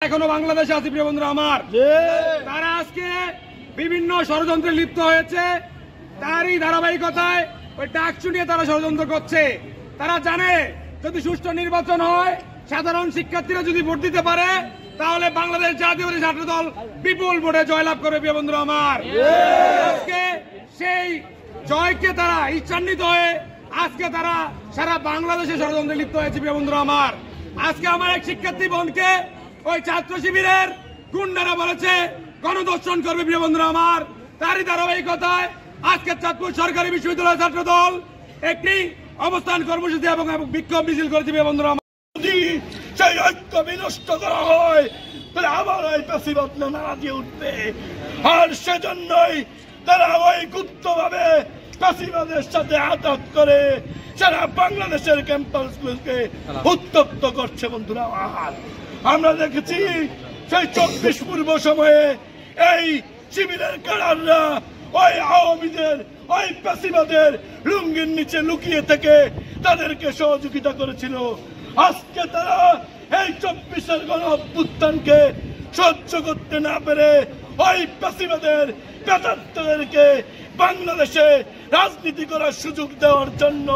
এখনো বাংলাদেশে আছে প্রিয় বন্ধুরা আমার, তারা আজকে বিভিন্ন ষড়যন্ত্রে লিপ্ত হয়েছে। তারই ধারাবাহিকতায় ওই ডাকসু নিয়ে তারা ষড়যন্ত্র করছে। তারা জানে যদি সুষ্ঠু নির্বাচন হয়, সাধারণ শিক্ষার্থীরা যদি ভোট দিতে পারে, তাহলে বাংলাদেশ জাতীয়তাবাদী ছাত্র দল বিপুল ভোটে জয়লাভ করবে প্রিয় বন্ধুরা আমার। আজকে সেই জয়কে তারা ঈর্ষান্বিত হয়ে আজকে তারা সারা বাংলাদেশে ষড়যন্ত্রে লিপ্ত হয়েছে প্রিয় বন্ধুরা আমার। আজকে আমার এক শিক্ষার্থী বোনকে ওই ছাত্র শিবিরের গুন্ডারা বলেছে গণধর্ষণ করবে প্রিয় বন্ধুরা আমার। তারই ধারাবাহিকতায় আজকে চাঁদপুর সরকারি বিশ্ববিদ্যালয় ছাত্র দল একটি অবস্থান কর্মসূচি এবং বিক্ষোভ মিছিল করেছে প্রিয় বন্ধুরা আমার। যদি সেই ঐক্য বিনষ্ট করা হয় তাহলে আবার ওই পেশিবাদ নারা দিয়ে উঠবে, আর সেজন্যই তারা ওই গুপ্তভাবে পেশিবাদের সাথে আঘাত করে সারা বাংলাদেশের ক্যাম্পাসগুলোকে উত্তপ্ত করছে বন্ধুরা আমার। আমরা দেখেছি সেই 24 পূর্ব সময়ে এই শিবিরের কারাররা ওই আওয়ামীদের ওই পেশিবাদের লুঙ্গির নিচে লুকিয়ে থেকে তাদেরকে সহযোগিতা করেছিল। আজকে তারা এই 24-এর গণ অভ্যুত্থানকে সহ্য করতে না পেরে ওই পেশিবাদের প্রেতাত্মদেরকে বাংলাদেশে রাজনীতি করার সুযোগ দেওয়ার জন্য